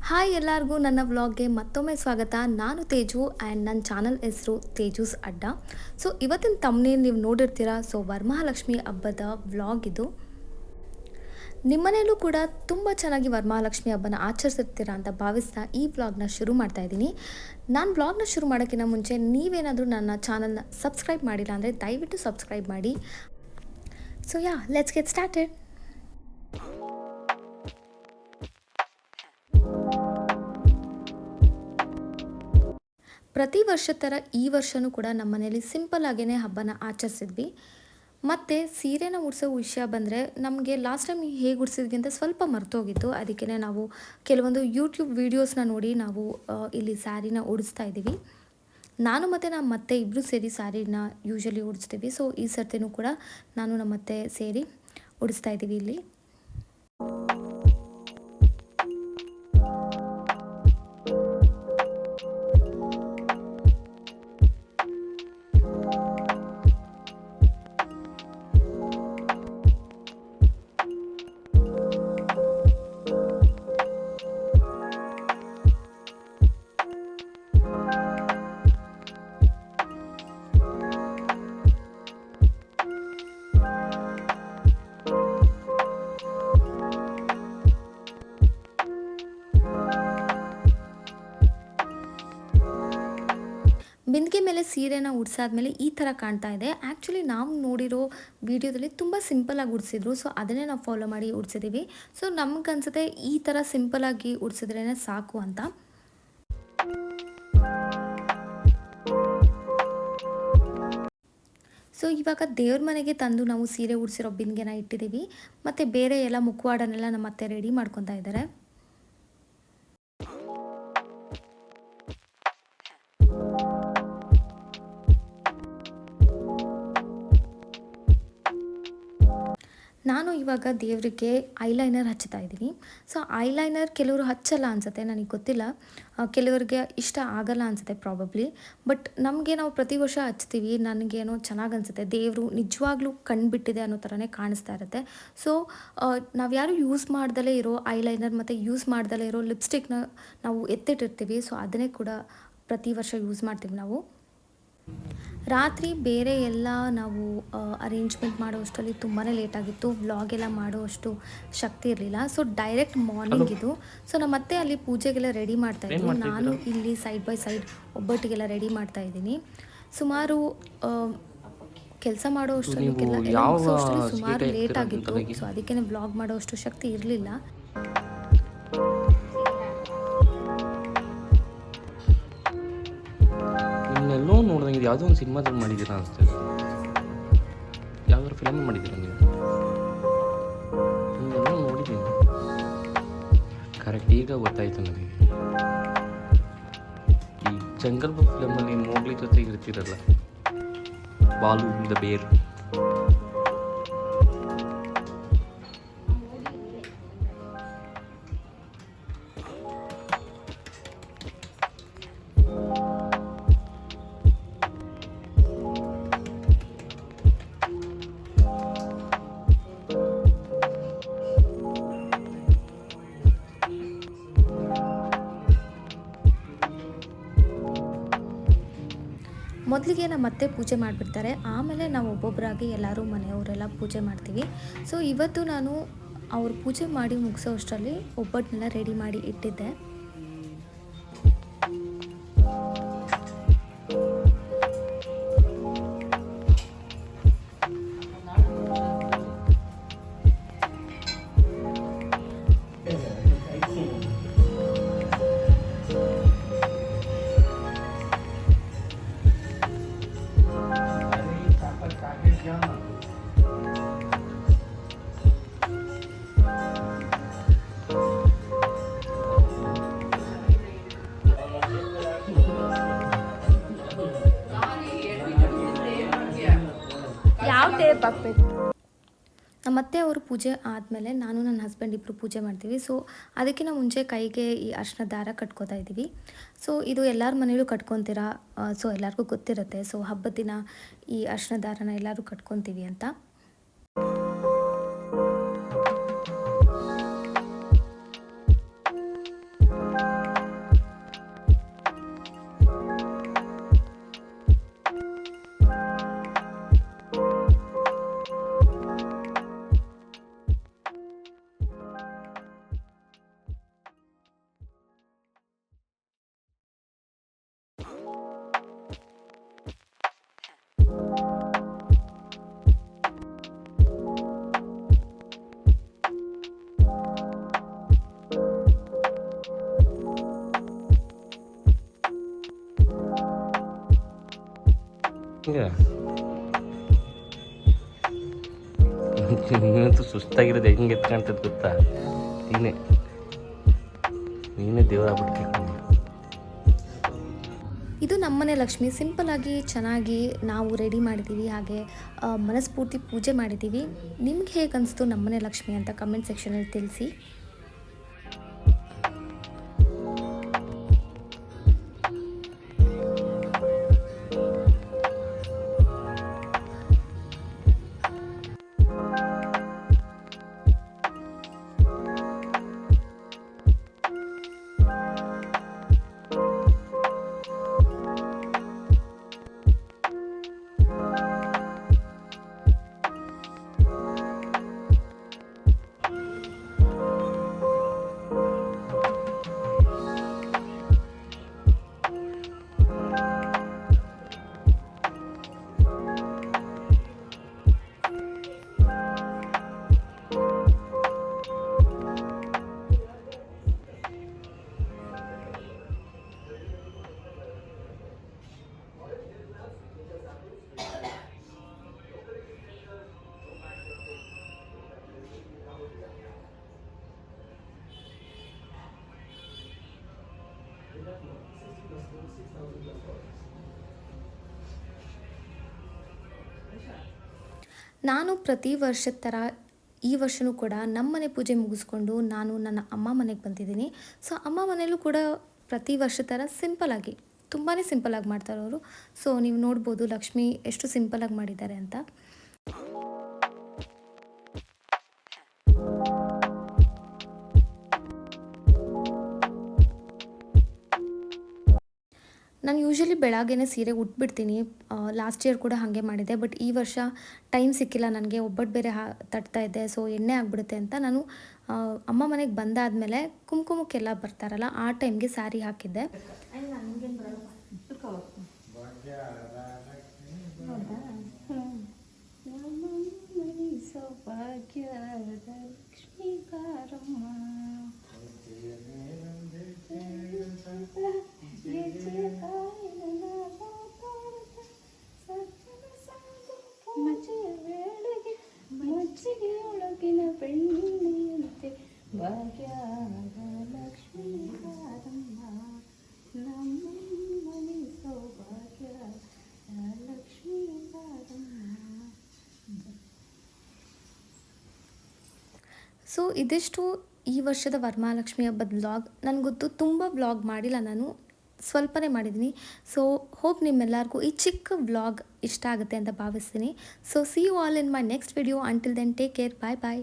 Hi ಎಲ್ಲರಿಗೂ ನನ್ನ ವ್ಲಾಗ್ಗೆ ಮತ್ತೊಮ್ಮೆ ಸ್ವಾಗತ. ನಾನು ತೇಜು ಆ್ಯಂಡ್ ನನ್ನ ಚಾನಲ್ ಹೆಸರು ತೇಜೂಸ್ ಅಡ್ಡ. ಸೊ ಇವತ್ತಿನ ತಮ್ಮನೇಲಿ ನೀವು ನೋಡಿರ್ತೀರ. ಸೊ ವರಮಹಾಲಕ್ಷ್ಮಿ ಹಬ್ಬದ ವ್ಲಾಗ್ ಇದು. ನಿಮ್ಮನೇಲೂ ಕೂಡ ತುಂಬ ಚೆನ್ನಾಗಿ ವರಮಹಾಲಕ್ಷ್ಮಿ ಹಬ್ಬನ ಆಚರಿಸಿರ್ತೀರ ಅಂತ ಭಾವಿಸ್ತಾ ಈ ವ್ಲಾಗ್ನ ಶುರು ಮಾಡ್ತಾ ಇದ್ದೀನಿ. ನಾನು ವ್ಲಾಗ್ನ ಶುರು ಮಾಡೋಕ್ಕಿಂತ ಮುಂಚೆ ನೀವೇನಾದರೂ ನನ್ನ ಚಾನಲ್ನ ಸಬ್ಸ್ಕ್ರೈಬ್ ಮಾಡಿಲ್ಲ ಅಂದರೆ ದಯವಿಟ್ಟು ಸಬ್ಸ್ಕ್ರೈಬ್ ಮಾಡಿ. So let's get started. ಪ್ರತಿ ವರ್ಷದ ಥರ ಈ ವರ್ಷವೂ ಕೂಡ ನಮ್ಮ ಮನೇಲಿ ಸಿಂಪಲ್ ಆಗೇ ಹಬ್ಬನ ಆಚರಿಸಿದ್ವಿ. ಮತ್ತು ಸೀರೆನ ಉಡ್ಸೋ ವಿಷಯ ಬಂದರೆ ನಮಗೆ ಲಾಸ್ಟ್ ಟೈಮ್ ಹೇಗೆ ಉಡ್ಸಿದ್ವಿ ಅಂತ ಸ್ವಲ್ಪ ಮರ್ತೋಗಿತ್ತು. ಅದಕ್ಕೇ ನಾವು ಕೆಲವೊಂದು ಯೂಟ್ಯೂಬ್ ವೀಡಿಯೋಸ್ನ ನೋಡಿ ನಾವು ಇಲ್ಲಿ ಸ್ಯಾರಿನ ಉಡಿಸ್ತಾ ಇದ್ದೀವಿ. ನಾನು ಮತ್ತು ನಮ್ಮ ಅತ್ತೆ ಇಬ್ಬರು ಸೇರಿ ಸ್ಯಾರಿನ ಯೂಶ್ವಲಿ ಉಡಿಸ್ತೀವಿ. ಸೊ ಈ ಸರ್ತಿನೂ ಕೂಡ ನಾನು ನಮ್ಮ ಅತ್ತೆ ಸೇರಿ ಉಡಿಸ್ತಾ ಇದ್ದೀವಿ ಇಲ್ಲಿ. ಬಿಂದಿಗೆ ಮೇಲೆ ಸೀರೆನ ಉಡ್ಸಾದ್ಮೇಲೆ ಈ ಥರ ಕಾಣ್ತಾ ಇದೆ. ಆ್ಯಕ್ಚುಲಿ ನಾವು ನೋಡಿರೋ ವಿಡಿಯೋದಲ್ಲಿ ತುಂಬ ಸಿಂಪಲಾಗಿ ಉಡಿಸಿದ್ರು. ಸೊ ಅದನ್ನೇ ನಾವು ಫಾಲೋ ಮಾಡಿ ಉಡ್ಸಿದ್ದೀವಿ. ಸೊ ನಮಗನ್ಸುತ್ತೆ ಈ ಥರ ಸಿಂಪಲಾಗಿ ಉಡ್ಸಿದ್ರೇ ಸಾಕು ಅಂತ. ಸೊ ಇವಾಗ ದೇವ್ರ ಮನೆಗೆ ತಂದು ನಾವು ಸೀರೆ ಉಡಿಸಿರೋ ಬಿಂದಿಗೆನ ಇಟ್ಟಿದ್ದೀವಿ. ಮತ್ತು ಬೇರೆ ಎಲ್ಲ ಮುಖವಾಡನೆಲ್ಲ ನಮ್ಮ ಅತ್ತೆ ರೆಡಿ ಮಾಡ್ಕೊತಾ ಇದ್ದಾರೆ. ನಾನು ಇವಾಗ ದೇವರಿಗೆ ಐಲೈನರ್ ಹಚ್ತಾ ಇದ್ದೀನಿ. ಸೊ ಐಲೈನರ್ ಕೆಲವರು ಹಚ್ಚಲ್ಲ ಅನಿಸುತ್ತೆ, ನನಗೆ ಗೊತ್ತಿಲ್ಲ. ಕೆಲವರಿಗೆ ಇಷ್ಟ ಆಗಲ್ಲ ಅನಿಸುತ್ತೆ ಪ್ರಾಬಬ್ಲಿ. ಬಟ್ ನಮಗೆ ನಾವು ಪ್ರತಿ ವರ್ಷ ಹಚ್ತೀವಿ. ನನಗೇನೋ ಚೆನ್ನಾಗಿ ಅನಿಸುತ್ತೆ. ದೇವರು ನಿಜವಾಗ್ಲೂ ಕಣ್ಬಿಟ್ಟಿದೆ ಅನ್ನೋ ಥರನೇ ಕಾಣಿಸ್ತಾ ಇರುತ್ತೆ. ಸೊ ನಾವು ಯಾರು ಯೂಸ್ ಮಾಡ್ದಲೇ ಇರೋ ಐಲೈನರ್ ಮತ್ತು ಯೂಸ್ ಮಾಡ್ದಲೇ ಇರೋ ಲಿಪ್ಸ್ಟಿಕ್ನ ನಾವು ಎತ್ತಿಟ್ಟಿರ್ತೀವಿ. ಸೊ ಅದನ್ನೇ ಕೂಡ ಪ್ರತಿ ವರ್ಷ ಯೂಸ್ ಮಾಡ್ತೀವಿ ನಾವು. ರಾತ್ರಿ ಬೇರೆ ಎಲ್ಲ ನಾವು ಅರೇಂಜ್ಮೆಂಟ್ ಮಾಡೋಷ್ಟರಲ್ಲಿ ತುಂಬಾ ಲೇಟಾಗಿತ್ತು. ವ್ಲಾಗ್ ಎಲ್ಲ ಮಾಡೋಷ್ಟು ಶಕ್ತಿ ಇರಲಿಲ್ಲ. ಸೊ ಡೈರೆಕ್ಟ್ ಮಾರ್ನಿಂಗ್ ಇದು. ಸೊ ನಮ್ಮ ಅತ್ತೆ ಅಲ್ಲಿ ಪೂಜೆಗೆಲ್ಲ ರೆಡಿ ಮಾಡ್ತಾಯಿದ್ರು. ನಾನು ಇಲ್ಲಿ ಸೈಡ್ ಬೈ ಸೈಡ್ ಒಬ್ಬಟ್ಟಿಗೆಲ್ಲ ರೆಡಿ ಮಾಡ್ತಾ ಇದ್ದೀನಿ. ಸುಮಾರು ಕೆಲಸ ಮಾಡೋ ಅಷ್ಟರಲ್ಲಿ ಸುಮಾರು ಲೇಟಾಗಿತ್ತು. ಸೊ ಅದಕ್ಕೇ ವ್ಲಾಗ್ ಮಾಡೋಷ್ಟು ಶಕ್ತಿ ಇರಲಿಲ್ಲ. ಎಲ್ಲೋ ನೋಡಿದಂಗೆ ಇದು ಯಾವುದೋ ಒಂದು ಸಿನಿಮಾದಲ್ಲಿ ಮಾಡಿದ್ದೀರಾ ಅನಿಸ್ತದೆ. ಯಾವ್ದಾದ್ರು ಫಿಲಮ್ ಮಾಡಿದ್ದೀರಾ ನೀವು? ಎಲ್ಲೋ ನೋಡಿದ್ದೀನಿ. ಕರೆಕ್ಟ್ ಈಗ ಗೊತ್ತಾಯಿತು ನನಗೆ. ಈ ಜಂಗಲ್ ಬುಕ್ ಫಿಲಮಲ್ಲಿ ಮೋಗ್ಲಿ ಜೊತೆಗೆ ಇರ್ತಿರಲ್ಲ, ಬಾಲು ದ ಬೇರ್. ಮೊದಲಿಗೆ ನಮ್ಮ ಅತ್ತೆ ಪೂಜೆ ಮಾಡಿಬಿಡ್ತಾರೆ. ಆಮೇಲೆ ನಾವು ಒಬ್ಬೊಬ್ಬರಾಗಿ ಎಲ್ಲರೂ ಮನೆಯವರೆಲ್ಲ ಪೂಜೆ ಮಾಡ್ತೀವಿ. ಸೊ ಇವತ್ತು ನಾನು ಅವ್ರು ಪೂಜೆ ಮಾಡಿ ಮುಗಿಸೋ ಅಷ್ಟರಲ್ಲಿ ಒಬ್ಬಟ್ಟನ್ನೆಲ್ಲ ರೆಡಿ ಮಾಡಿ ಇಟ್ಟಿದ್ದೆ. ನಮ್ಮ ಅತ್ತೆ ಅವರು ಪೂಜೆ ಆದಮೇಲೆ ನಾನು ನನ್ನ ಹಸ್ಬೆಂಡ್ ಇಬ್ಬರು ಪೂಜೆ ಮಾಡ್ತೀವಿ. ಸೊ ಅದಕ್ಕಿಂತ ಮುಂಚೆ ಕೈಗೆ ಈ ಅರ್ಶಿನ ದಾರ ಕಟ್ಕೋತಾ ಇದ್ದೀವಿ. ಸೊ ಇದು ಎಲ್ಲರ ಮನೇಲೂ ಕಟ್ಕೊತೀರಾ. ಸೊ ಎಲ್ಲರಿಗೂ ಗೊತ್ತಿರುತ್ತೆ. ಸೊ ಹಬ್ಬದ ದಿನ ಈ ಅರ್ಶಿನ ದಾರನ ಎಲ್ಲರೂ ಕಟ್ಕೊತೀವಿ ಅಂತ. ಹಿಂಗೆ ನೀನಂತೂ ಸುಸ್ತಾಗಿರೋದು ಹೆಂಗೆ ಎತ್ಕಾಣ್ತದೆ ಗೊತ್ತಾ? ನೀನೇ ನೀನೇ ದೇವರಾಗ್ಬಿಟ್ಟು. ಇದು ನಮ್ಮನೆ ಲಕ್ಷ್ಮಿ. ಸಿಂಪಲ್ಲಾಗಿ ಚೆನ್ನಾಗಿ ನಾವು ರೆಡಿ ಮಾಡಿದ್ದೀವಿ, ಹಾಗೆ ಮನಸ್ಫೂರ್ತಿ ಪೂಜೆ ಮಾಡಿದ್ದೀವಿ. ನಿಮ್ಗೆ ಹೇಗೆ ಅನಿಸ್ತು ನಮ್ಮನೆ ಲಕ್ಷ್ಮಿ ಅಂತ ಕಮೆಂಟ್ ಸೆಕ್ಷನಲ್ಲಿ ತಿಳಿಸಿ. ನಾನು ಪ್ರತಿ ವರ್ಷದ ಥರ ಈ ವರ್ಷವೂ ಕೂಡ ನಮ್ಮನೆ ಪೂಜೆ ಮುಗಿಸ್ಕೊಂಡು ನಾನು ನನ್ನ ಅಮ್ಮ ಮನೆಗೆ ಬಂದಿದ್ದೀನಿ. ಸೊ ಅಮ್ಮ ಮನೇಲೂ ಕೂಡ ಪ್ರತಿ ವರ್ಷ ಥರ ಸಿಂಪಲ್ಲಾಗಿ, ತುಂಬಾ ಸಿಂಪಲ್ಲಾಗಿ ಮಾಡ್ತಾರೆ ಅವರು. ಸೊ ನೀವು ನೋಡ್ಬೋದು ಲಕ್ಷ್ಮಿ ಎಷ್ಟು ಸಿಂಪಲ್ಲಾಗಿ ಮಾಡಿದ್ದಾರೆ ಅಂತ. ನಾನು ಯೂಶ್ವಲಿ ಬೆಳಗ್ಗೆನೇ ಸೀರೆ ಉಟ್ಬಿಡ್ತೀನಿ. ಲಾಸ್ಟ್ ಇಯರ್ ಕೂಡ ಹಾಗೆ ಮಾಡಿದ್ದೆ. ಬಟ್ ಈ ವರ್ಷ ಟೈಮ್ ಸಿಕ್ಕಿಲ್ಲ ನನಗೆ, ಒಬ್ಬಟ್ಟು ಬೇರೆ ತಟ್ತಾ ಇದ್ದೆ. ಸೊ ಎಣ್ಣೆ ಆಗಿಬಿಡುತ್ತೆ ಅಂತ ನಾನು ಅಮ್ಮ ಮನೆಗೆ ಬಂದಾದಮೇಲೆ ಕುಂಕುಮಕ್ಕೆಲ್ಲ ಬರ್ತಾರಲ್ಲ ಆ ಟೈಮ್ಗೆ ಸ್ಯಾರಿ ಹಾಕಿದ್ದೆ. ಮಜ್ಜಿಗೆಯೊಳಗಿನ ಬೆಳ್ಳಿಯಂತೆ ಭಾಗ್ಯದ ಲಕ್ಷ್ಮೀ ಬಾರಮ್ಮ, ನಮ್ಮ ಮನೆ ಸೌಭಾಗ್ಯದ ಲಕ್ಷ್ಮೀ ಬಾರಮ್ಮ. ಸೊ ಇದಿಷ್ಟು ಈ ವರ್ಷದ ವರಮಹಾಲಕ್ಷ್ಮಿ ಹಬ್ಬದ ವ್ಲಾಗ್. ನನಗೆ ಗೊತ್ತು ತುಂಬ ವ್ಲಾಗ್ ಮಾಡಿಲ್ಲ, ನಾನು ಸ್ವಲ್ಪನೇ ಮಾಡಿದ್ದೀನಿ. ಸೊ ಹೋಪ್ ನಿಮ್ಮೆಲ್ಲರಿಗೂ ಈ ಚಿಕ್ಕ ವ್ಲಾಗ್ ಇಷ್ಟ ಆಗುತ್ತೆ ಅಂತ ಭಾವಿಸ್ತೀನಿ. So see you all in my next video. Until then take care, bye bye.